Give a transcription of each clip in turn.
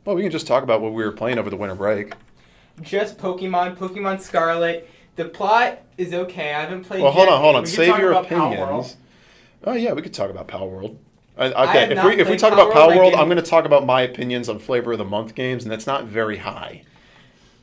Well, we can just talk about what we were playing over the winter break. Just Pokemon Scarlet. The plot is okay. I haven't played. Well, hold on. We Save can talk your about Power opinions. World. Oh yeah, we could talk about Power World. I Okay, have not if we played talk Power about Power World, World, like I'm going to talk about my opinions on Flavor of the Month games, and that's not very high.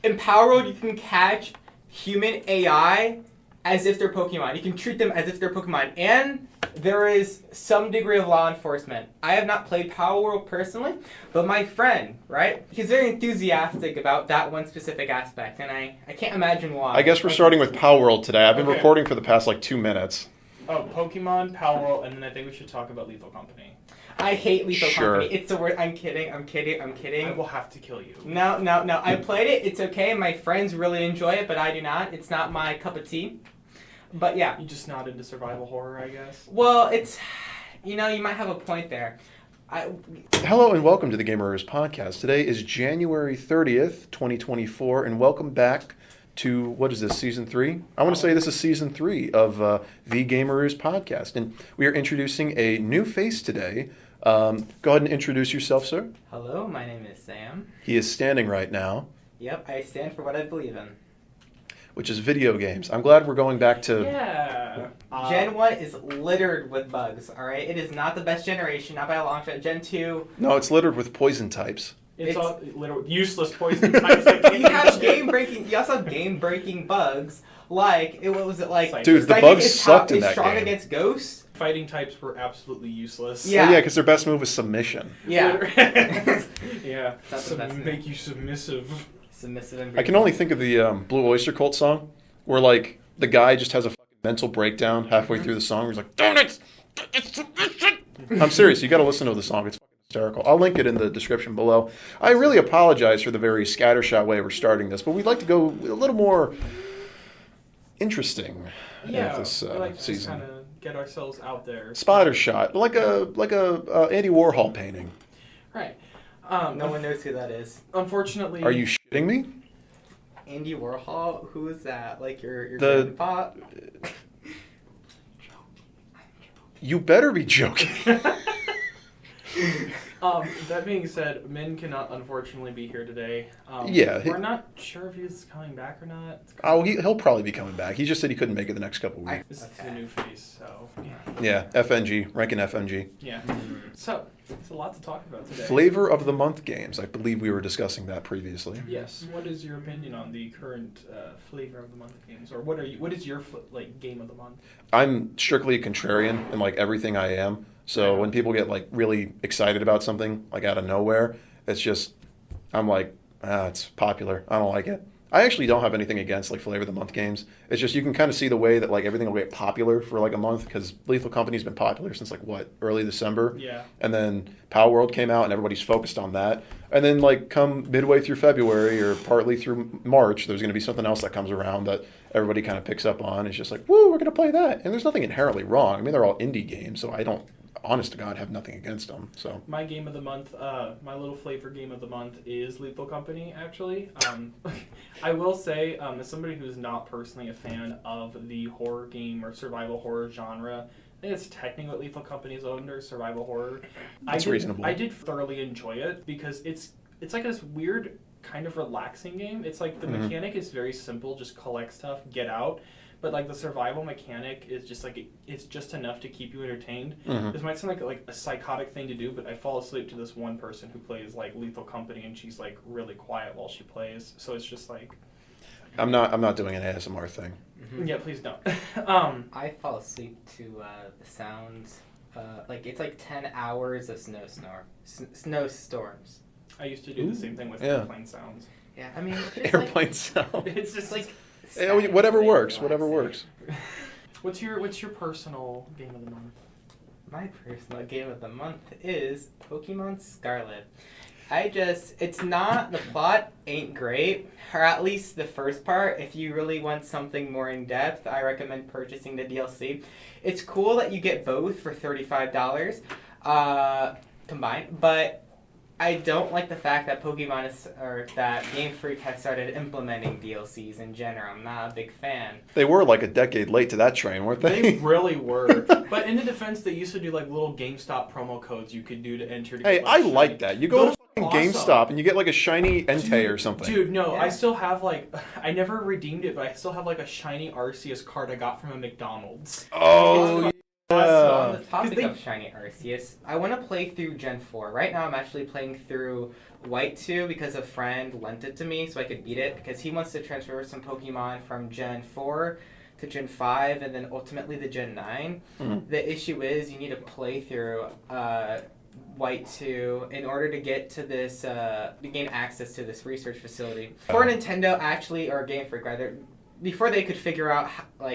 In Power World, you can catch human AI as if they're Pokemon. You can treat them as if they're Pokemon. And there is some degree of law enforcement. I have not played Power World personally, but my friend, right, he's very enthusiastic about that one specific aspect, and I can't imagine why. I guess we're starting with Power World today. I've been Okay. recording for the past 2 minutes. Oh, Pokemon, Power World, and then I think we should talk about Lethal Company. I hate Lethal Sure. Company. It's the word. I'm kidding. I will have to kill you. No. I played it. It's okay. My friends really enjoy it, but I do not. It's not my cup of tea. But yeah. You're just not into survival horror, I guess. Well, it's, you might have a point there. Hello and welcome to the GamerRoos Podcast. Today is January 30th, 2024, and welcome back to, what is this, Season 3? I want to say this is Season 3 of the GamerRoos Podcast, and we are introducing a new face today. Go ahead and introduce yourself, sir. Hello, my name is Sam. He is standing right now, Yep, I stand for what I believe in. which is video games. I'm glad we're going back to... Yeah. Gen 1 is littered with bugs, alright? It is not the best generation, not by a long shot. Gen 2... No, it's littered with poison types. It's all literally useless poison types. That You have game-breaking... You also have game-breaking bugs, like... What was it like? Dude, the Psychic bugs is sucked in is that strong game. against ghosts? Fighting types were absolutely useless. Yeah. Well, yeah, because their best move was submission. Yeah. Yeah. That's the best Make you submissive. Submissive and I can only think of the Blue Oyster Cult song, where the guy just has a fucking mental breakdown halfway through the song. Where he's like, "Damn it, it's submission." I'm serious. You got to listen to the song. It's fucking hysterical. I'll link it in the description below. I really apologize for the very scattershot way we're starting this, but we'd like to go a little more interesting Yeah. this we like to just season. kind of get ourselves out there. Spotter shot, like a Andy Warhol painting. Right. No one knows who that is. Unfortunately. Are you shitting me? Andy Warhol? Who is that? Like your The- grandpa? You better be joking. That being said, Min cannot unfortunately be here today. Yeah, We're not sure if he's coming back or not. Oh, he'll probably be coming back. He just said he couldn't make it the next couple weeks. This is the new face, so Yeah, FNG, ranking FNG. yeah. So it's a lot to talk about today. Flavor of the month games. I believe we were discussing that previously. Yes. What is your opinion on the current flavor of the month games, or what is your game of the month? I'm strictly a contrarian in everything I am. So when people get really excited about something out of nowhere, it's just I'm like, it's popular. I don't like it. I actually don't have anything against flavor of the month games. It's just you can kind of see the way that everything will get popular for a month, because Lethal Company's been popular since early December. Yeah. And then Power World came out and everybody's focused on that. And then come midway through February or partly through March, there's going to be something else that comes around that everybody kind of picks up on. It's just woo, we're going to play that. And there's nothing inherently wrong. I mean, they're all indie games, so I don't, honest to God, have nothing against them. So My game of the month, my little flavor game of the month is Lethal Company, actually. I will say, as somebody who's not personally a fan of the horror game or survival horror genre, I think it's technically what Lethal Company is under, survival horror. That's reasonable. I did thoroughly enjoy it because it's like this weird kind of relaxing game. It's the mechanic is very simple, just collect stuff, get out. But the survival mechanic is just it's just enough to keep you entertained. Mhm. This might sound like a psychotic thing to do, but I fall asleep to this one person who plays Lethal Company, and she's really quiet while she plays. So it's just I'm not doing an ASMR thing. yeah, please don't. I fall asleep to the sounds. It's 10 hours of snowstorms. I used to do the same thing with yeah. airplane sounds. Yeah, I mean, Airplane sound. It's just Whatever works. Whatever works. What's your personal game of the month? My personal game of the month is Pokemon Scarlet. It's not, the plot ain't great, or at least the first part. If you really want something more in depth, I recommend purchasing the DLC. It's cool that you get both for $35 combined, but I don't like the fact that that Game Freak has started implementing DLCs in general. I'm not a big fan. They were a decade late to that train, weren't they? They really were. But in the defense, they used to do little GameStop promo codes you could do to enter. To Hey, get I shiny. like that. You go to GameStop and you get like a shiny Entei or something. Dude, no, Yeah. I still have like, I never redeemed it, but I still have like a shiny Arceus card I got from a McDonald's. Oh, So on yeah. the topic they- of shiny Arceus, I want to play through Gen 4. Right now I'm actually playing through White 2 because a friend lent it to me so I could beat it because he wants to transfer some Pokemon from Gen 4 to Gen 5 and then ultimately the Gen 9. Mhm. The issue is you need to play through White 2 in order to get to this, to gain access to this research facility. For Nintendo actually, or Game Freak rather, before they could figure out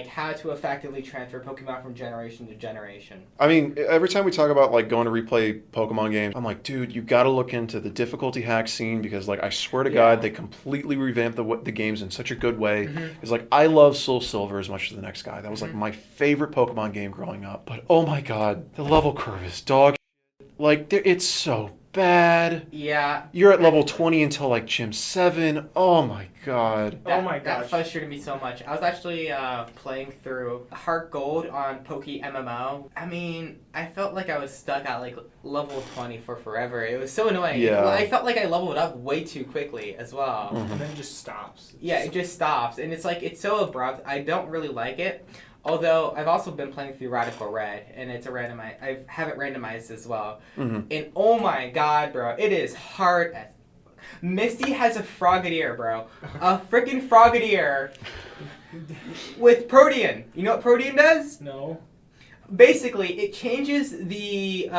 how to effectively transfer Pokemon from generation to generation. I mean, every time we talk about like going to replay Pokemon games, I'm like, dude, you got to look into the difficulty hack scene because, like, I swear to God, they completely revamped the games in such a good way. It's like I love Soul Silver as much as the next guy. That was like my favorite Pokemon game growing up. But oh my God, the level curve is dog shit. Like, it's so bad. Yeah. You're at level 20 until like Gym 7. Oh my God. Oh my That gosh. frustrated me so much. I was actually playing through Heart Gold on Poke MMO. I mean, I felt like I was stuck at like level 20 for forever. It was so annoying. Yeah. I felt like I leveled up way too quickly as well. And then it just stops. Yeah, it just stops. And it's like, it's so abrupt. I don't really like it. Although, I've also been playing through Radical Red, and it's I have it randomized as well. And oh my God, bro, it is hard as... Misty has a Frogadier, bro. A freaking Frogadier with Protean. You know what Protean does? No. Basically, it changes the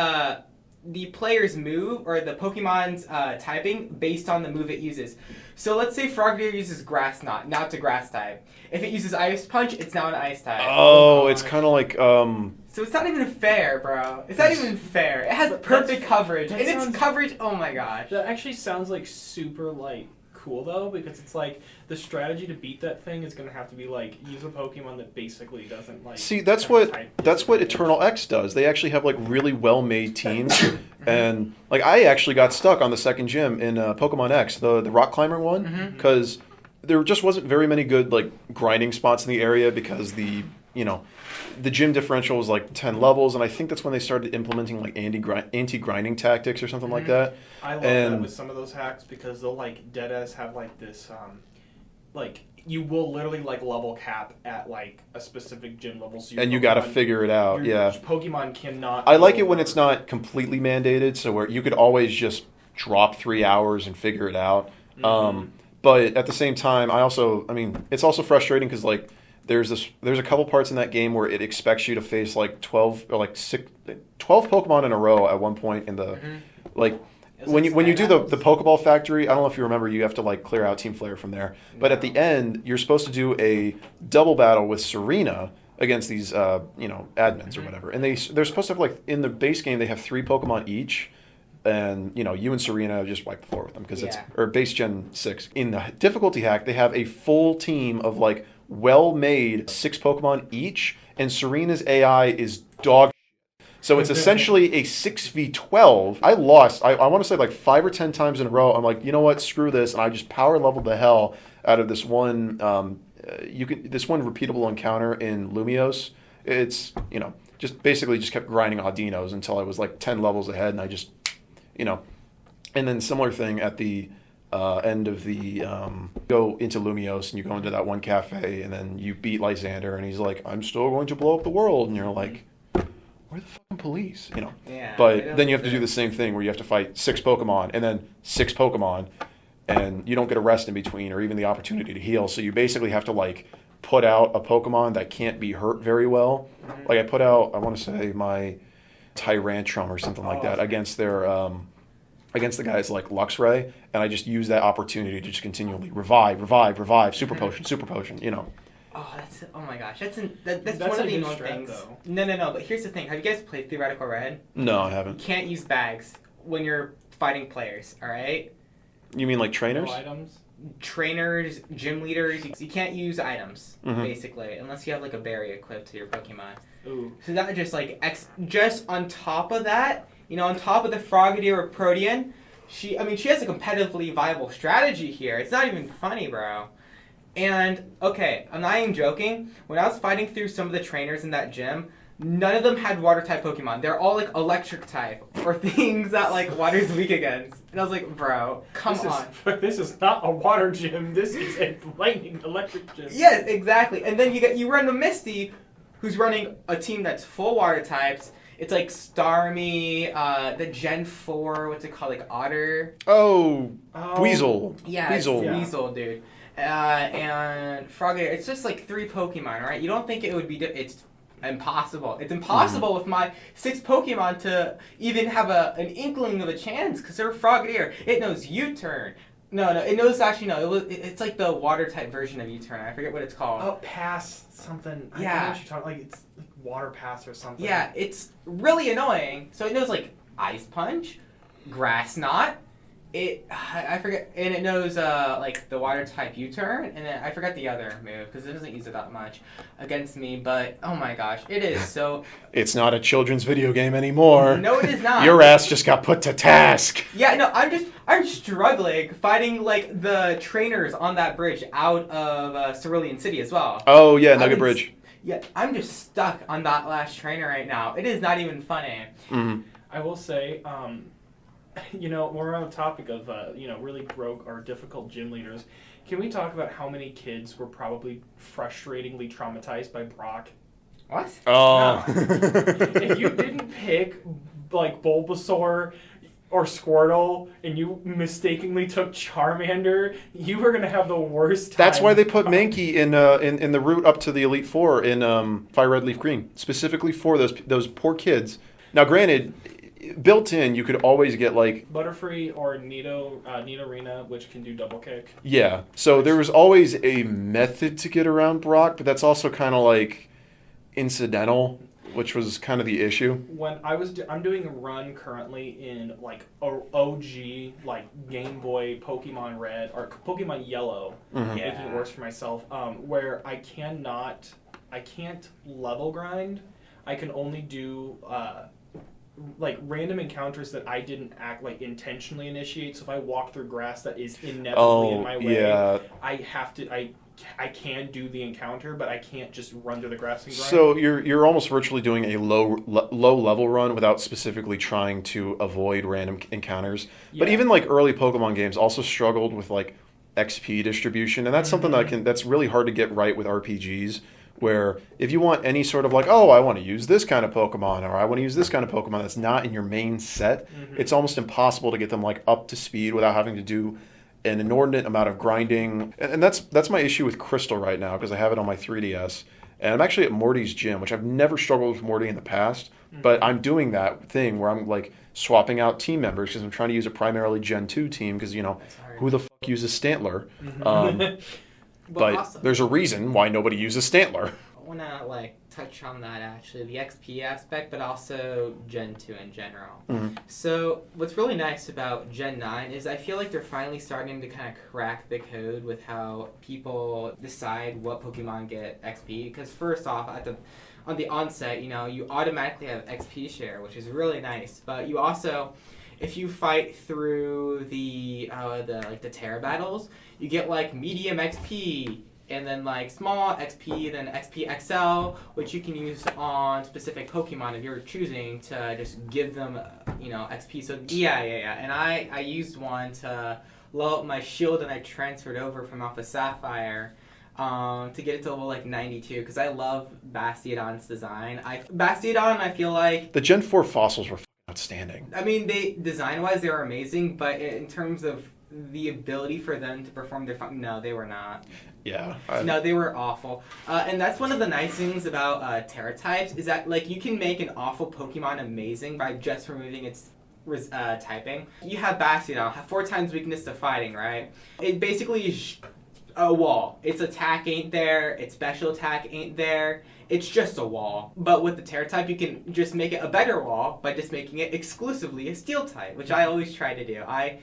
player's move, or the Pokemon's typing, based on the move it uses. So let's say Frogadier uses Grass Knot. Now it's a Grass type. If it uses Ice Punch, it's now an Ice type. Oh, it's kind of like So it's not even fair, bro. It's not even fair. It has perfect coverage. And sounds- its coverage, oh my gosh. That actually sounds like super like cool though, because it's like the strategy to beat that thing is gonna have to be like use a Pokemon that basically doesn't like. See, that's kinda what type Eternal X does. They actually have like really well-made teams, and like I actually got stuck on the second gym in Pokemon X, the rock climber one, because there just wasn't very many good like grinding spots in the area because the gym differential was like 10 levels, and I think that's when they started implementing like anti-grinding tactics or something like that. I love that with some of those hacks because they'll like deadass have like this like you will literally like level cap at like a specific gym level, so And you got to figure it out. your Yeah, Pokemon cannot. I like it go when over- it's not completely mandated, so where you could always just drop 3 hours and figure it out. But at the same time, it's also frustrating because like there's a couple parts in that game where it expects you to face like 12 or like 12 Pokemon in a row at one point in the like when you do the Pokeball factory. I don't know if you remember, you have to like clear out Team Flare from there. But at the end, you're supposed to do a double battle with Serena against these admins or whatever, and they're supposed to have like in the base game they have 3 Pokemon each. And you and Serena just wipe the floor with them because it's base Gen 6. In the difficulty hack, they have a full team of like well-made 6 Pokemon each, and Serena's AI is dog shit. So it's essentially a 6v12. I lost. I want to say like 5 or 10 times in a row. I'm like, you know what? Screw this, and I just power leveled the hell out of this one. This one repeatable encounter in Lumiose. It's just basically just kept grinding Audinos until I was like 10 levels ahead, and I just. And then similar thing at the end of the go into Lumiose and you go into that one cafe and then you beat Lysander and he's like, I'm still going to blow up the world, and you're like, where the fucking police? Yeah, But then you have to do the same thing where you have to fight 6 Pokemon and then 6 Pokemon, and you don't get a rest in between or even the opportunity to heal. So you basically have to like put out a Pokemon that can't be hurt very well. Like I put out, I want to say my Tyrantrum or something like that against their against the guys like Luxray, and I just use that opportunity to just continually revive, super potion. Oh my gosh, that's one a of the good annoying strat, things. though. No, but here's the thing. Have you guys played through Radical Red? No, I You haven't. can't use bags when you're fighting players, alright? You mean like trainers? No items. Trainers, gym leaders, you can't use items, basically, unless you have like a berry equipped to your Pokemon. Ooh. So that just like, just on top of that, on top of the Frogadier or Protean, she has a competitively viable strategy here. It's not even funny, bro. And, okay, I'm not even joking. When I was fighting through some of the trainers in that gym, none of them had water type Pokemon. They're all like electric type or things that like water's weak against. And I was like, bro, come on. This is not a water gym. This is a lightning electric gym. Yes, exactly. And then you run a Misty, who's running a team that's full water types. It's like Starmie, the Gen 4, what's it called, like Otter? Oh, Weasel. Yeah, Weasel. It's Weasel, dude. And Frogger. It's just like 3 Pokemon, right? You don't think it would be... It's impossible. It's impossible with my 6 Pokemon to even have an inkling of a chance, because they're Frogadier. It knows U-turn. No, it knows actually, no. It's like the water type version of U-turn. I forget what it's called. Oh, Pass something. Yeah. I know what you're talking, like, it's like Water Pass or something. Yeah, it's really annoying. So it knows like Ice Punch, Grass Knot. I forget, and it knows like the water type U-turn, and then I forgot the other move because it doesn't use it that much against me. But oh my gosh, it is so. It's not a children's video game anymore. No, it is not. Your ass just got put to task. Yeah, no, I'm struggling fighting like the trainers on that bridge out of Cerulean City as well. Oh yeah, Nugget Bridge. Yeah, I'm just stuck on that last trainer right now. It is not even funny. Mm-hmm. I will say, we're on the topic of, really broke or difficult gym leaders. Can we talk about how many kids were probably frustratingly traumatized by Brock? What? Oh. No. If you didn't pick, like, Bulbasaur or Squirtle, and you mistakenly took Charmander, you were going to have the worst time. That's why they put Mankey in the route up to the Elite Four in Fire Red Leaf Green, specifically for those poor kids. Now, granted, built in, you could always get like Butterfree or Nidorina, which can do double kick. Yeah, so there was always a method to get around Brock, but that's also kind of like incidental, which was kind of the issue. When I'm doing a run currently in like OG, like Game Boy, Pokemon Red or Pokemon Yellow, making it worse for myself. Where I can't level grind. I can only do like random encounters that I didn't intentionally initiate. So if I walk through grass that is inevitably in my way, yeah. I can do the encounter, but I can't just run through the grass and grind. So you're almost virtually doing a low level run without specifically trying to avoid random encounters. Yeah. But even like early Pokemon games also struggled with like XP distribution, and that's something that's really hard to get right with RPGs. Where if you want any sort of like, oh, I want to use this kind of Pokemon, or I want to use this kind of Pokemon that's not in your main set, it's almost impossible to get them like up to speed without having to do an inordinate amount of grinding. And that's my issue with Crystal right now, because I have it on my 3DS. And I'm actually at Morty's gym, which I've never struggled with Morty in the past, but I'm doing that thing where I'm like swapping out team members because I'm trying to use a primarily Gen 2 team because, who the fuck uses Stantler? But awesome. There's a reason why nobody uses Stantler. I want to touch on that actually, the XP aspect, but also Gen 2 in general. So what's really nice about Gen 9 is I feel like they're finally starting to kind of crack the code with how people decide what Pokemon get XP. Because first off, on the onset, you automatically have XP share, which is really nice. But you also, if you fight through the Terra battles, you get like medium XP, and then like small XP, then XP XL, which you can use on specific Pokemon if you're choosing to just give them, XP. So yeah. And I used one to level up my shield, and I transferred over from Alpha Sapphire to get it to level 92, because I love Bastiodon's design. Bastiodon, I feel like the Gen 4 fossils were outstanding. I mean, design-wise they were amazing, but in terms of the ability for them to perform their no, they were not. Yeah. No, they were awful. And that's one of the nice things about Terra types, is that you can make an awful Pokemon amazing by just removing its typing. You have Bastiodon, 4 times weakness to fighting, right? It basically is a wall. Its attack ain't there, its special attack ain't there. It's just a wall. But with the Terra type, you can just make it a better wall by just making it exclusively a Steel type, which I always try to do. I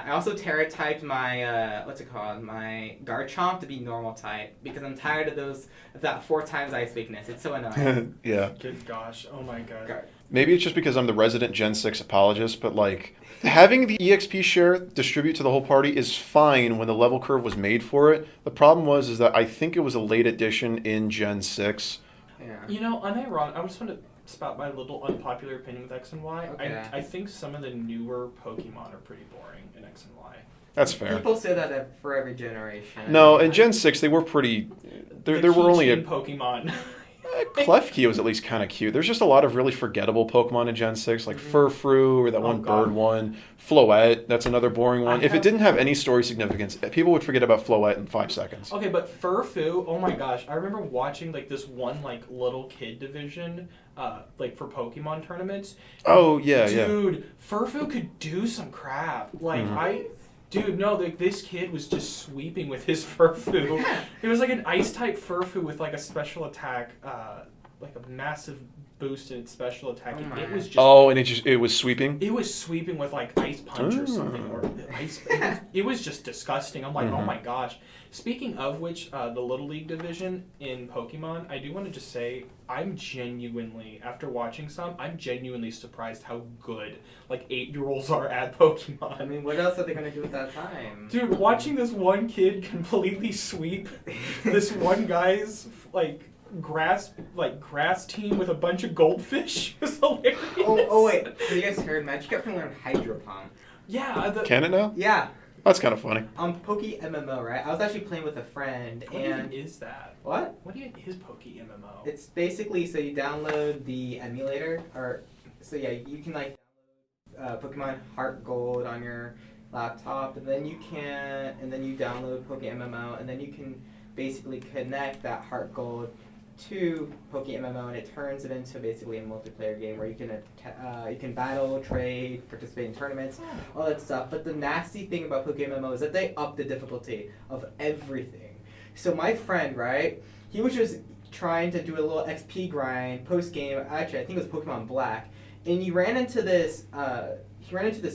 also Terra typed my my Garchomp to be normal type, because I'm tired of that 4 times ice weakness. It's so annoying. Yeah. Good gosh. Oh my god. Maybe it's just because I'm the resident Gen 6 apologist, but having the EXP share distribute to the whole party is fine when the level curve was made for it. The problem is that I think it was a late addition in Gen 6 Yeah. You know, unironic. I just want to spout my little unpopular opinion with X and Y. Okay. I think some of the newer Pokemon are pretty boring in X and Y. That's fair. People say that for every generation. No, in Gen 6, they were pretty... There were only Pokemon. Klefki was at least kind of cute. There's just a lot of really forgettable Pokemon in Gen 6, like Furfrou, or that one bird one. Floette, that's another boring one. If it didn't have any story significance, people would forget about Floette in 5 seconds. Okay, but Furfrou, oh my gosh. I remember watching like this one like little kid division like for Pokemon tournaments. Oh, yeah, Dude, Furfrou could do some crap. Like, Dude, no, like, this kid was just sweeping with his Furfrou. It was like an ice-type Furfrou with like a special attack, like a massive boost in its special attack. It was just... Oh, and it was sweeping? It was sweeping with like Ice Punch or something. Or ice. It was just disgusting. I'm like, oh my gosh. Speaking of which, the Little League division in Pokemon, I do want to just say, I'm genuinely, after watching some, I'm genuinely surprised how good, like, 8-year-olds are at Pokemon. I mean, what else are they going to do at that time? Dude, watching this one kid completely sweep this one guy's, like, grass team with a bunch of goldfish was hilarious. Oh wait, have you guys heard Magikarp can learn Hydro Pump? Yeah. Can it now? Yeah. That's kind of funny. Poke MMO, right? I was actually playing with a friend, What and... even is that? What? What even is Poke MMO? It's basically, so you download the emulator, so yeah, you can like download Pokemon Heart Gold on your laptop, and then you download Poke MMO, and then you can basically connect that Heart Gold to Poke MMO, and it turns it into basically a multiplayer game where you can battle, trade, participate in tournaments, all that stuff. But the nasty thing about Poke MMO is that they up the difficulty of everything. So my friend, right, he was just trying to do a little XP grind post game. Actually, I think it was Pokemon Black, and he ran into this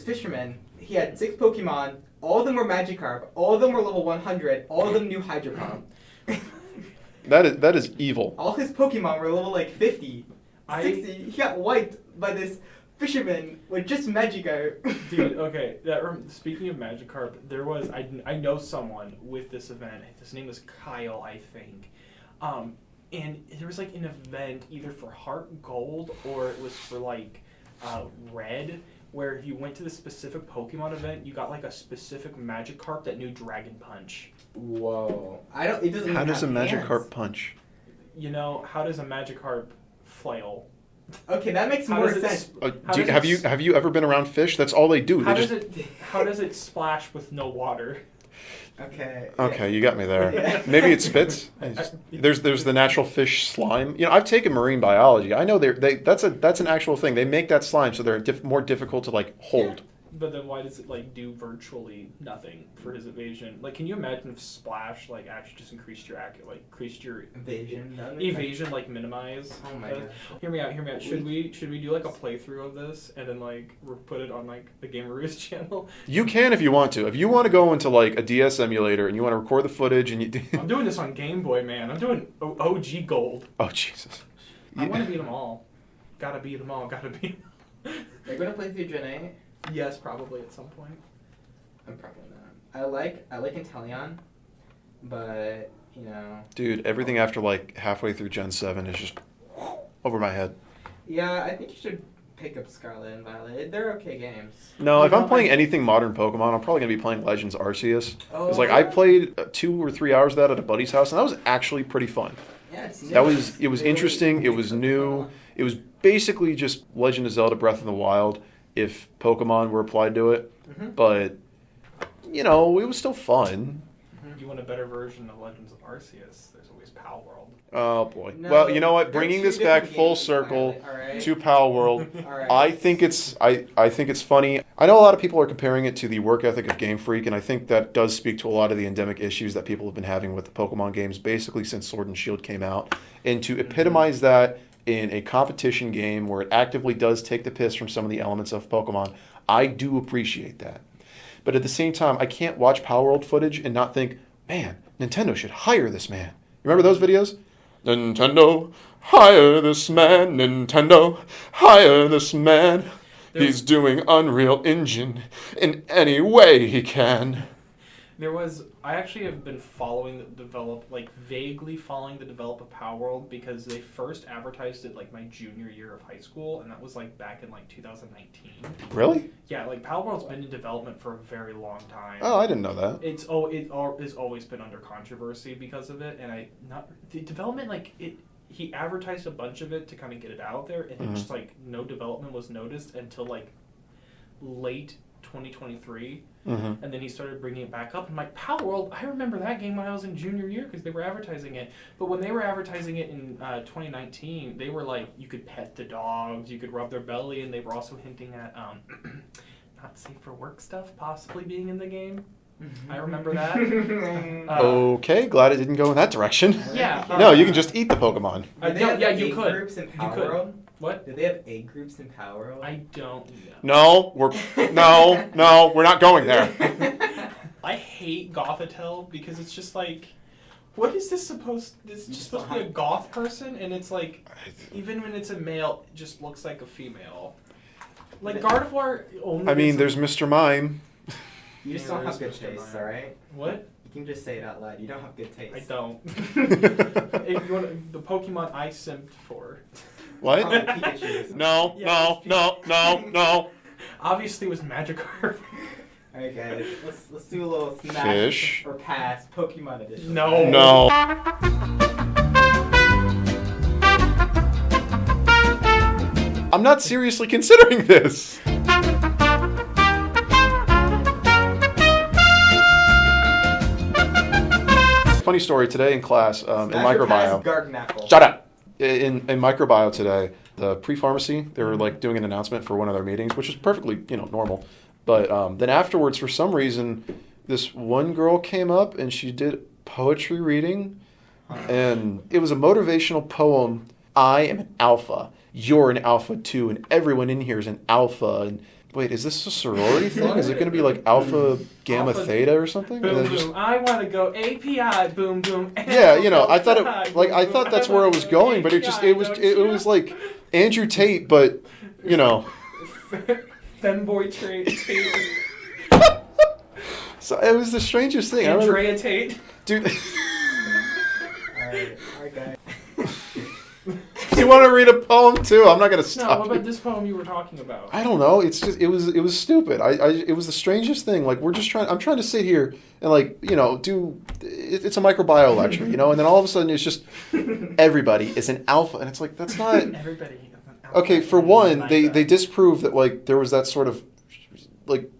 fisherman. He had 6 Pokemon. All of them were Magikarp. All of them were level 100. All of them knew Hydro Pump. That is evil. All his Pokemon were level like 50, 60. He got wiped by this fisherman with just Magikarp. Dude, okay. Speaking of Magikarp, there was I know someone with this event. His name was Kyle, I think. And there was like an event either for Heart Gold or it was for like Red, where if you went to the specific Pokemon event, you got like a specific Magikarp that knew Dragon Punch. Whoa! It doesn't. How does a have Magikarp hands. punch? You know, how does a Magikarp flail? Okay, that makes more sense. Have you ever been around fish? That's all they do. How does it splash with no water? Okay. Okay, you got me there. Maybe it spits. There's the natural fish slime. You know, I've taken marine biology. I know that's an actual thing. They make that slime so they're more difficult to like hold. But then why does it like do virtually nothing for his evasion? Like, can you imagine if Splash like actually just increased your evasion like minimize? Oh my god. Hear me out. Should we do like a playthrough of this and then like put it on like the GamerRoos channel? You can if you want to. If you want to go into like a DS emulator and you want to record the footage and you. I'm doing this on Game Boy, man. I'm doing OG Gold. Oh Jesus. I want to beat them all. Gotta beat them all. Gotta beat. You're gonna play through Gen 8? Yes, probably at some point. I'm probably not. I like Inteleon, but you know. Dude, everything after like halfway through Gen 7 is just over my head. Yeah, I think you should pick up Scarlet and Violet. They're okay games. No, if I'm playing anything modern Pokemon, I'm probably gonna be playing Legends Arceus. Oh, It's like I played 2 or 3 hours of that at a buddy's house, and that was actually pretty fun. Yeah, it was interesting. It was new. It was basically just Legend of Zelda: Breath of the Wild if Pokemon were applied to it. Mm-hmm. But you know, it was still fun. You want a better version of Legends of Arceus? There's always Pal World. Oh boy. No, well, you know what? they're Bringing two this back different full games circle entirely, alright? to Pal World. Alright. I think it's funny. I know a lot of people are comparing it to the work ethic of Game Freak, and I think that does speak to a lot of the endemic issues that people have been having with the Pokemon games basically since Sword and Shield came out. And to epitomize that in a competition game where it actively does take the piss from some of the elements of Pokemon, I do appreciate that. But at the same time, I can't watch Power World footage and not think, man, Nintendo should hire this man. You remember those videos? Nintendo, hire this man. Nintendo, hire this man. He's doing Unreal Engine in any way he can. I actually have been vaguely following the develop of Power World because they first advertised it like my junior year of high school, and that was like back in like 2019. Really? Yeah, like Power World's been in development for a very long time. Oh, I didn't know that. It's always been under controversy because of it, and the development he advertised a bunch of it to kind of get it out there, and it's just like no development was noticed until like late 2023. And then he started bringing it back up. And like, Power World, I remember that game when I was in junior year because they were advertising it. But when they were advertising it in 2019, they were like, you could pet the dogs, you could rub their belly, and they were also hinting at not safe for work stuff possibly being in the game. I remember that. Okay, glad it didn't go in that direction. Yeah. No, you can just eat the Pokemon. You could. Groups in Power World? What? Do they have egg groups in Power World? I don't know. No, we're not going there. I hate Gothitelle because it's just like, what is this supposed? This is just supposed to be a goth person, and it's like, even when it's a male, it just looks like a female. Like Gardevoir only. I mean, there's Mr. Mime. You just don't have good taste, all right? What? You can just say it out loud. You don't have good taste. I don't. If you want the Pokemon I simped for. What? Pikachu. No. Obviously, it was Magikarp. Alright, guys. Let's do a little smash Fish. or pass Pokemon edition. No. I'm not seriously considering this. Funny story today in class in microbiome. Shut up. In microbiome today, the pre-pharmacy, they were like doing an announcement for one of their meetings, which is perfectly normal. But then afterwards, for some reason, this one girl came up and she did poetry reading, and it was a motivational poem. I am an alpha. You're an alpha too, and everyone in here is an alpha. And wait, is this a sorority thing? Is it going to be like alpha, gamma, theta, or something? Boom, boom. I want to go API. Boom, boom. Yeah, I thought that's where it was going, but it was like Andrew Tate, but Femboy Tate. So it was the strangest thing. Andrea Tate. Dude. Alright, guys. You want to read a poem too? I'm not going to stop. No, what about this poem you were talking about? I don't know. It's just it was stupid. It was the strangest thing. Like I'm trying to sit here and it's a microbiome lecture, and then all of a sudden it's just everybody is an alpha, and it's like that's not everybody. Is an alpha. Okay, for one, they disprove that like there was that sort of like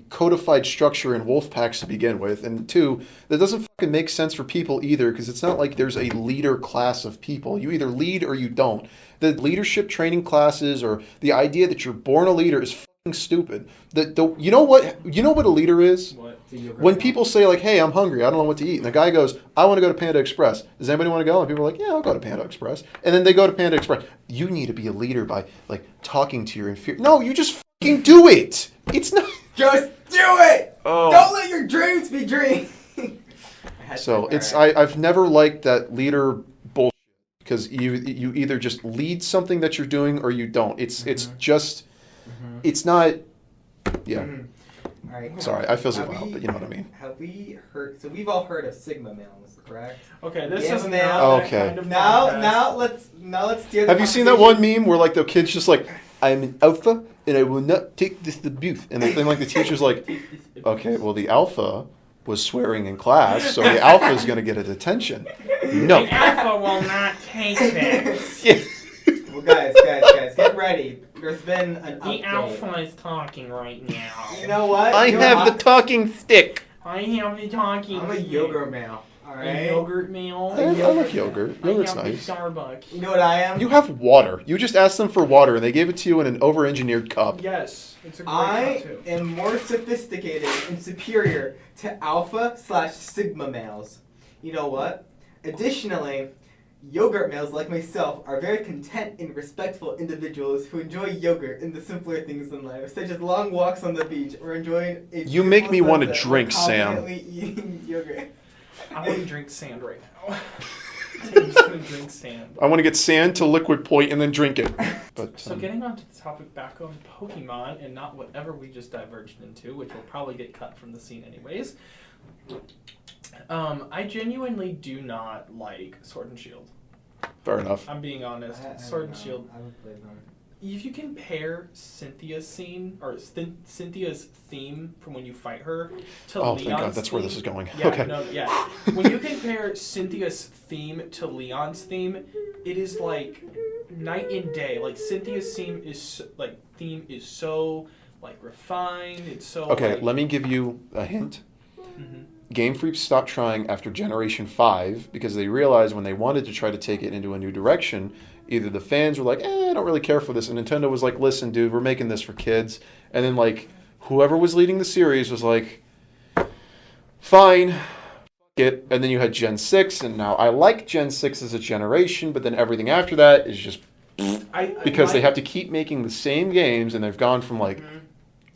codified structure in wolf packs to begin with, and two, that doesn't fucking make sense for people either, because it's not like there's a leader class of people. You either lead or you don't. The leadership training classes or the idea that you're born a leader is fucking stupid. You know what a leader is? What? When people say like, hey, I'm hungry, I don't know what to eat, and the guy goes, I want to go to Panda Express. Does anybody want to go? And people are like, yeah, I'll go to Panda Express. And then they go to Panda Express. You need to be a leader by like talking to your inferior. No, you just fucking do it. It's not. Just do it. Oh. Don't let your dreams be dreams. So I've never liked that leader bullshit, because you either just lead something that you're doing or you don't. It's just it's not. Yeah. All right. Sorry, I feel so loud, but you know what I mean. Have we heard? So we've all heard of Sigma males, correct? Okay, this Gamma is male. Okay. Kind of now let's steer the Have you seen that one meme where like the kid's just like, I'm an alpha and I will not take this abuse, and then like the teacher's like, okay, well the alpha was swearing in class, so the alpha is going to get a detention. No. The alpha will not take this. Yeah. Well, guys, get ready. There's been an update. The alpha is talking right now. You know what? I have the talking stick. I have the talking. I'm a yogurt male. All right. A yogurt meal. I like yogurt. Yogurt's I have nice. the Starbucks. You know what I am? You have water. You just asked them for water, and they gave it to you in an over-engineered cup. Yes, it's a great I cup too. am more sophisticated and superior to alpha/sigma males. You know what? Additionally, yogurt males like myself are very content and respectful individuals who enjoy yogurt and the simpler things in life, such as long walks on the beach or enjoying a You make me want to sunset drink, while Sam. confidently eating yogurt. I want to drink sand right now. You're just gonna drink sand. I want to get sand to liquid point and then drink it. But So getting onto the topic back on Pokemon and not whatever we just diverged into, which will probably get cut from the scene anyways. I genuinely do not like Sword and Shield. fair enough. I'm being honest. Sword and Shield. I would play them. If you compare Cynthia's theme from when you fight her to Oh, Leon's thank God, that's where theme- this is going. Yeah, Okay. no, yeah. When you compare Cynthia's theme to Leon's theme, it is like night and day. Like Cynthia's theme is so like refined. It's so Okay, like, let me give you a hint. Mhm. Game Freak stopped trying after Generation 5 because they realized when they wanted to try to take it into a new direction, either the fans were like, I don't really care for this, and Nintendo was like, listen, dude, we're making this for kids. And then, like, whoever was leading the series was like, fine, f*** it. And then you had Gen 6, and now I like Gen 6 as a generation, but then everything after that is just because they have to keep making the same games, and they've gone from, like,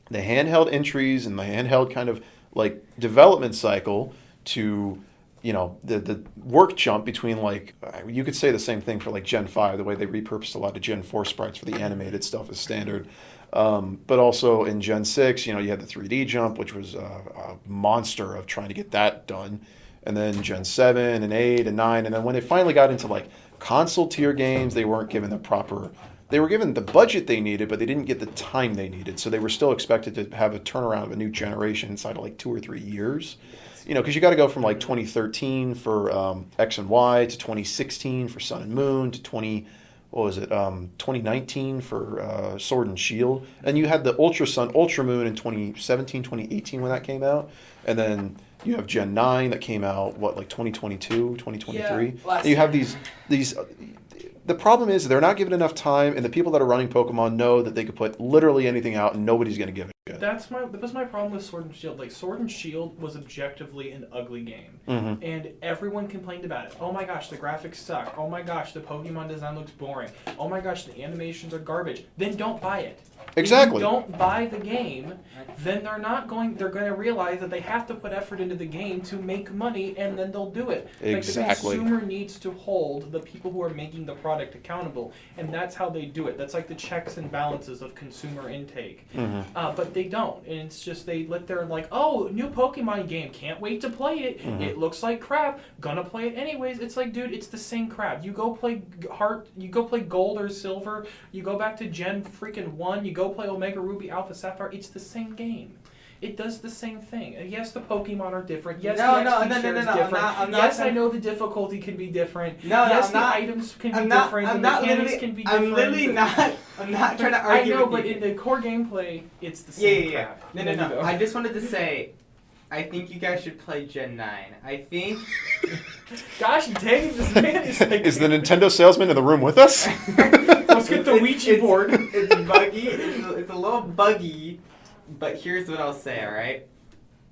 the handheld entries and the handheld kind of like development cycle to, you know, the work jump between, like, you could say the same thing for like Gen 5, the way they repurposed a lot of Gen 4 sprites for the animated stuff is standard. But also in Gen 6, you know, you had the 3D jump, which was a monster of trying to get that done. And then Gen 7 and 8 and 9. And then when it finally got into like console tier games, they weren't given the proper... They were given the budget they needed, but they didn't get the time they needed. So they were still expected to have a turnaround of a new generation inside of like 2 or 3 years. You know, because you got to go from like 2013 for X and Y to 2016 for Sun and Moon to 2019 for Sword and Shield. And you had the Ultra Sun, Ultra Moon in 2017, 2018 when that came out. And then you have Gen 9 that came out, like 2022, 2023. Yeah, and you have these the problem is they're not given enough time, and the people that are running Pokemon know that they could put literally anything out and nobody's going to give a shit. That was my problem with Sword and Shield. Like, Sword and Shield was objectively an ugly game. Mm-hmm. And everyone complained about it. Oh my gosh, the graphics suck. Oh my gosh, the Pokemon design looks boring. Oh my gosh, the animations are garbage. Then don't buy it. Exactly. If you don't buy the game, then they're going to realize that they have to put effort into the game to make money, and then they'll do it. Exactly. Like, the consumer needs to hold the people who are making the product accountable, and that's how they do it. That's like the checks and balances of consumer intake. Mm-hmm. But they don't, and it's just they let their like, oh, new Pokemon game, can't wait to play it. Mm-hmm. It looks like crap, gonna play it anyways. It's like, dude, it's the same crap. You go play Gold or Silver, you go back to Gen freaking 1, you go play Omega Ruby, Alpha Sapphire. It's the same game. It does the same thing. And yes, the Pokemon are different. Yes, the XP share is different. Yes, I know the difficulty can be different. Yes, the items can be different. The mechanics can be different. I'm not trying to argue. I know, with but you. in the core gameplay, it's the same crap. No. I just wanted to say, I think you guys should play Gen 9. I think... Gosh dang it, this man is like... Is the Nintendo salesman in the room with us? Let's get the Ouija board. It's buggy. It's a little buggy, but here's what I'll say, alright?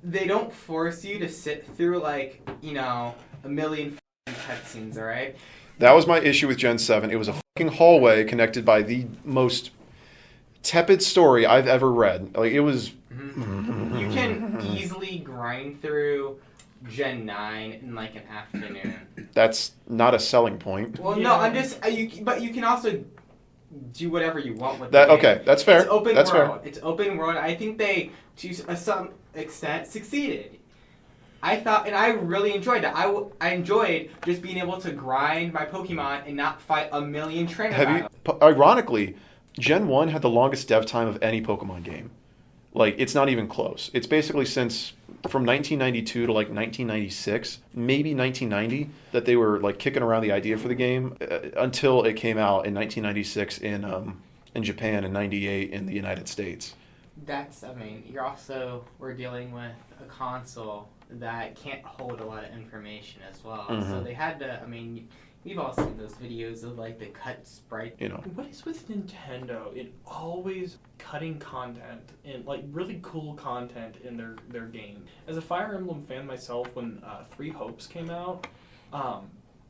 They don't force you to sit through, like, you know, a million cutscenes, alright? That was my issue with Gen 7. It was a fucking hallway connected by the most tepid story I've ever read. Like, it was... You can easily grind through Gen 9 in like an afternoon. That's not a selling point. Well, Yeah. no, I'm just. But you can also do whatever you want with That the game. okay? That's fair. It's open That's world. fair. It's open world. I think they, to some extent, succeeded. I thought, and I really enjoyed that. I enjoyed just being able to grind my Pokemon and not fight a million trainer battles. Ironically, Gen 1 had the longest dev time of any Pokemon game. Like, it's not even close. It's basically from 1992 to like 1996, maybe 1990, that they were like kicking around the idea for the game until it came out in 1996 in Japan and 98 in the United States. We're dealing with a console that can't hold a lot of information as well. Mhm. So they had to, we've all seen those videos of like the cut sprite. You know, What is with Nintendo in always cutting content and like really cool content in their game? As a Fire Emblem fan myself, when Three Hopes came out,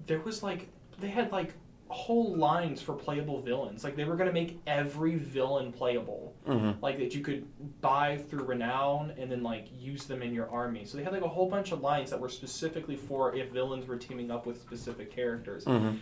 there was like they had like whole lines for playable villains. Like, they were going to make every villain playable. Mm-hmm. Like, that you could buy through Renown and then, like, use them in your army. So they had, like, a whole bunch of lines that were specifically for if villains were teaming up with specific characters. Mm-hmm.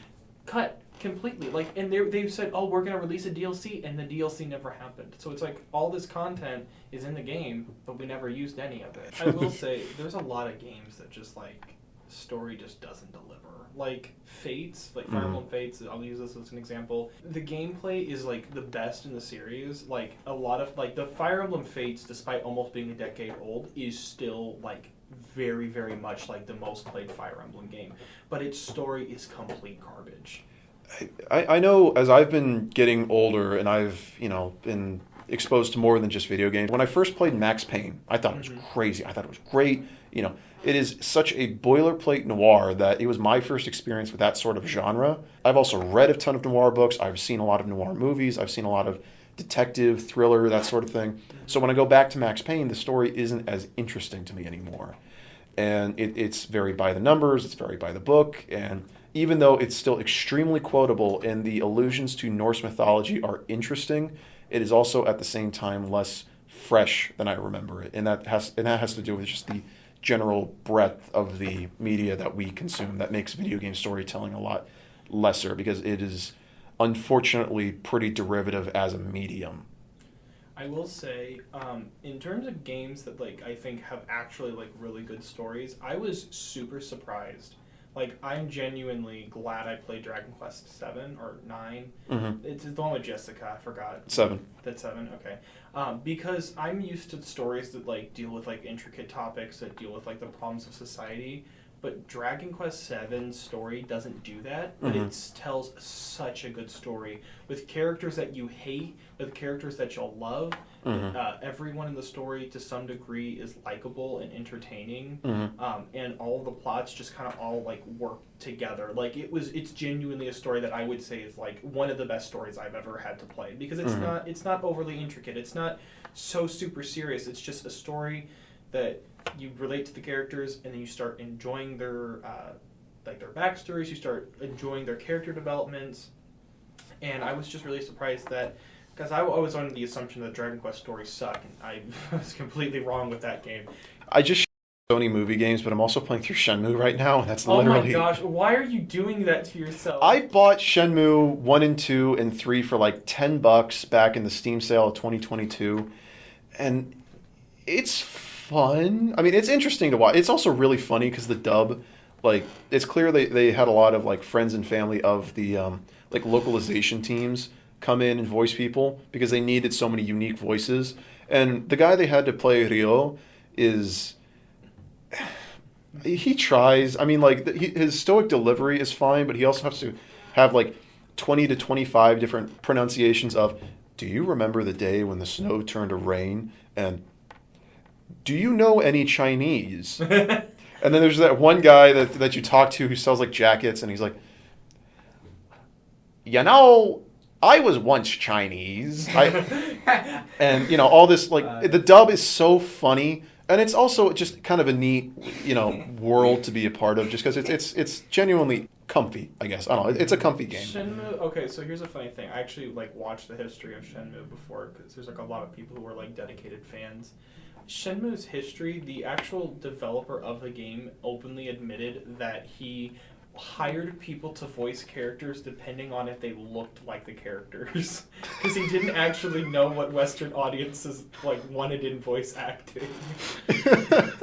Cut completely. Like, and they said, oh, we're going to release a DLC, and the DLC never happened. So it's like, all this content is in the game, but we never used any of it. I will say, there's a lot of games that just, like, story just doesn't deliver. Like Fates, like Fire Emblem Fates, I'll use this as an example. The gameplay is like the best in the series. Like a lot of like the Fire Emblem Fates, despite almost being a decade old, is still like very, very much like the most played Fire Emblem game. But its story is complete garbage. I know as I've been getting older and I've, been exposed to more than just video games. When I first played Max Payne, I thought it was crazy. I thought it was great. It is such a boilerplate noir that it was my first experience with that sort of genre. I've also read a ton of noir books. I've seen a lot of noir movies. I've seen a lot of detective, thriller, that sort of thing. So when I go back to Max Payne, the story isn't as interesting to me anymore. And it's very by the numbers. It's very by the book. And even though it's still extremely quotable and the allusions to Norse mythology are interesting, it is also at the same time less fresh than I remember it. And that has to do with just the general breadth of the media that we consume that makes video game storytelling a lot lesser because it is unfortunately pretty derivative as a medium. I will say, in terms of games that like I think have actually like really good stories, I was super surprised. Like, I'm genuinely glad I played Dragon Quest 7 or 9. Mm-hmm. It's the one with Jessica, I forgot. 7. That's 7, okay. Because I'm used to stories that, like, deal with, like, intricate topics, that deal with, like, the problems of society. But Dragon Quest 7's story doesn't do that, but it tells such a good story with characters that you hate, with characters that you'll love. Everyone in the story, to some degree, is likable and entertaining, and all the plots just kind of all like work together. Like it's genuinely a story that I would say is like one of the best stories I've ever had to play because it's not overly intricate. It's not so super serious. It's just a story that you relate to the characters, and then you start enjoying their their backstories. You start enjoying their character developments, and I was just really surprised that because I was under the assumption that Dragon Quest stories suck, and I was completely wrong with that game. I just Sony movie games, but I'm also playing through Shenmue right now, and that's literally... Oh my gosh, why are you doing that to yourself? I bought Shenmue 1 and 2 and 3 for like $10 back in the Steam sale of 2022, and it's fun. I mean, it's interesting to watch. It's also really funny because the dub, like, it's clear they had a lot of like friends and family of the like localization teams come in and voice people because they needed so many unique voices. And the guy they had to play Ryo is... He tries. I mean, like, his stoic delivery is fine, but he also has to have like 20 to 25 different pronunciations of, do you remember the day when the snow turned to rain? And do you know any Chinese? And then there's that one guy that you talk to who sells like jackets, and he's like, I was once Chinese. And, all this, like, the dub is so funny. And it's also just kind of a neat, world to be a part of, just because it's genuinely comfy, I guess. I don't know. It's a comfy game. Shenmue. Okay, so here's a funny thing. I actually watched the history of Shenmue before because there's a lot of people who are dedicated fans. Shenmue's history, the actual developer of the game openly admitted that he hired people to voice characters depending on if they looked like the characters, because he didn't actually know what Western audiences wanted in voice acting.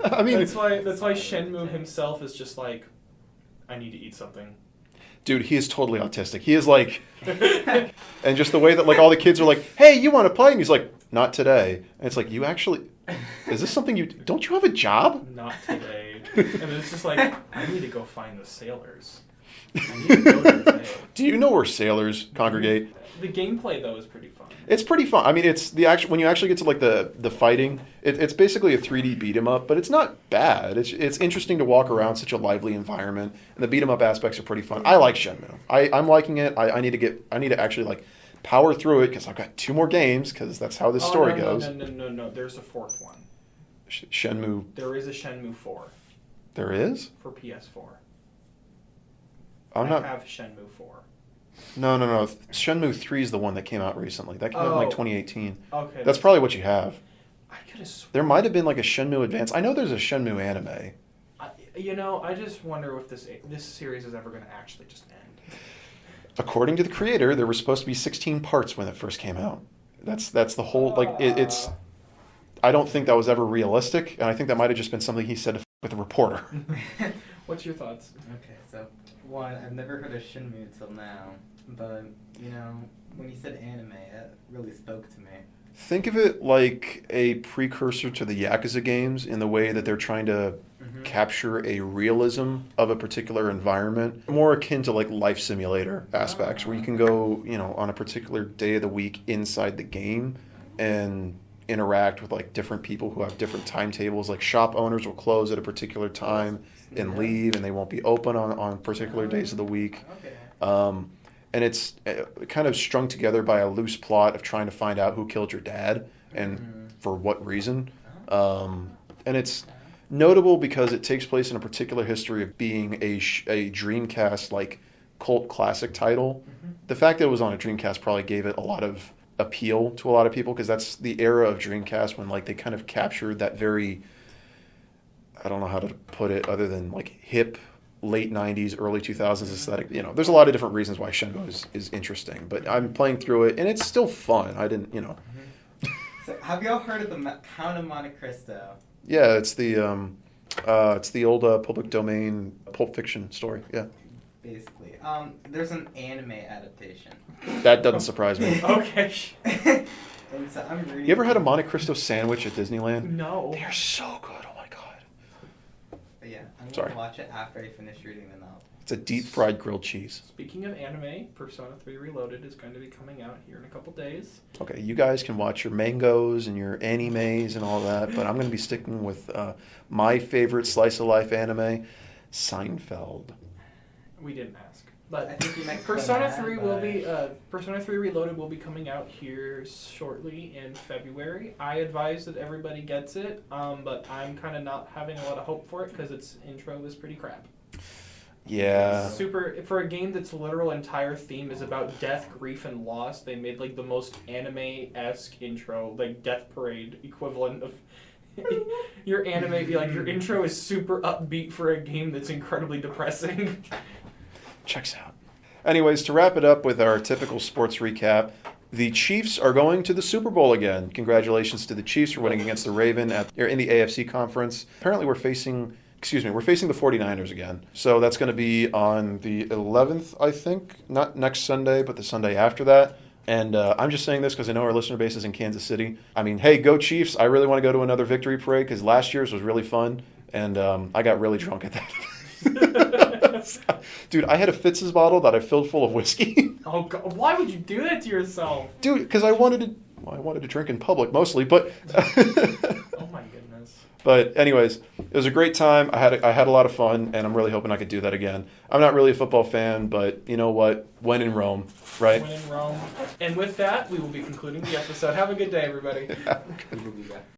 I mean, that's why Shenmue himself is just like, I need to eat something. Dude, he is totally autistic. He is like, and just the way that all the kids are like, hey, you want to play? And he's like, not today. And it's like, you actually, is this something don't you have a job? Not today. And it's just like, I need to go find the sailors. I need to go there. Do you know where sailors congregate? The gameplay, though, is pretty fun. It's pretty fun. I mean, it's when you actually get to the fighting, it's basically a 3D beat 'em up, but it's not bad. It's interesting to walk around such a lively environment, and the beat 'em up aspects are pretty fun. I like Shenmue. I'm liking it. I need to actually power through it because I've got 2 more games because that's how this story goes. No. There's a 4th one. Shenmue. There is a Shenmue 4. There is? For PS4. I have Shenmue 4. No. Shenmue 3 is the one that came out recently. That came out in like Oh. 2018. Okay. That's probably what you have. I could have sworn. There might have been like a Shenmue Advance. I know there's a Shenmue anime. I just wonder if this series is ever going to actually just end. According to the creator, there were supposed to be 16 parts when it first came out. That's the whole, like, it's... I don't think that was ever realistic, and I think that might have just been something he said to with a reporter. What's your thoughts? Okay, so one, I've never heard of Shenmue until now, but when you said anime, it really spoke to me. Think of it like a precursor to the Yakuza games in the way that they're trying to capture a realism of a particular environment, more akin to like life simulator aspects, where you can go, on a particular day of the week inside the game and interact with like different people who have different timetables. Like shop owners will close at a particular time and leave, and they won't be open on particular days of the week. Okay. And it's kind of strung together by a loose plot of trying to find out who killed your dad and for what reason. And it's notable because it takes place in a particular history of being a Dreamcast like cult classic title. The fact that it was on a Dreamcast probably gave it a lot of appeal to a lot of people, because that's the era of Dreamcast when like they kind of captured that very, I don't know how to put it other than like hip late 90s, early 2000s aesthetic. There's a lot of different reasons why Shenmue is interesting, but I'm playing through it and it's still fun. I didn't, So have y'all heard of the Count of Monte Cristo? Yeah, it's the old public domain Pulp Fiction story. Yeah. Basically. There's an anime adaptation. That doesn't surprise me. Okay. And so I'm reading. You ever had a Monte Cristo sandwich at Disneyland? No. They're so good. Oh my god. But yeah, I'm Sorry. gonna watch it after I finish reading the novel. It's a deep fried grilled cheese. Speaking of anime, Persona 3 Reloaded is going to be coming out here in a couple days. Okay, you guys can watch your mangoes and your animes and all that, but I'm going to be sticking with my favorite slice of life anime, Seinfeld. We didn't ask. I But think you meant Persona Clannad, 3 but- will be Persona 3 Reloaded will be coming out here shortly in February. I advise that everybody gets it, but I'm kind of not having a lot of hope for it because its intro is pretty crap. Yeah. Super for a game that's literal entire theme is about death, grief, and loss. They made like the most anime-esque intro, like Death Parade equivalent of your anime. Your intro is super upbeat for a game that's incredibly depressing. Checks out. Anyways, to wrap it up with our typical sports recap, the Chiefs are going to the Super Bowl again. Congratulations to the Chiefs for winning against the Ravens in the AFC conference. Apparently we're facing the 49ers again. So that's going to be on the 11th, I think. Not next Sunday, but the Sunday after that. And I'm just saying this because I know our listener base is in Kansas City. I mean, hey, go Chiefs. I really want to go to another victory parade because last year's was really fun. And I got really drunk at that. Dude, I had a Fitz's bottle that I filled full of whiskey. Oh God, why would you do that to yourself? Dude, because I wanted to drink in public mostly, but Oh my goodness. But anyways, it was a great time. I had a lot of fun, and I'm really hoping I could do that again. I'm not really a football fan, but you know what? When in Rome, right? When in Rome. And with that, we will be concluding the episode. Have a good day, everybody. Yeah.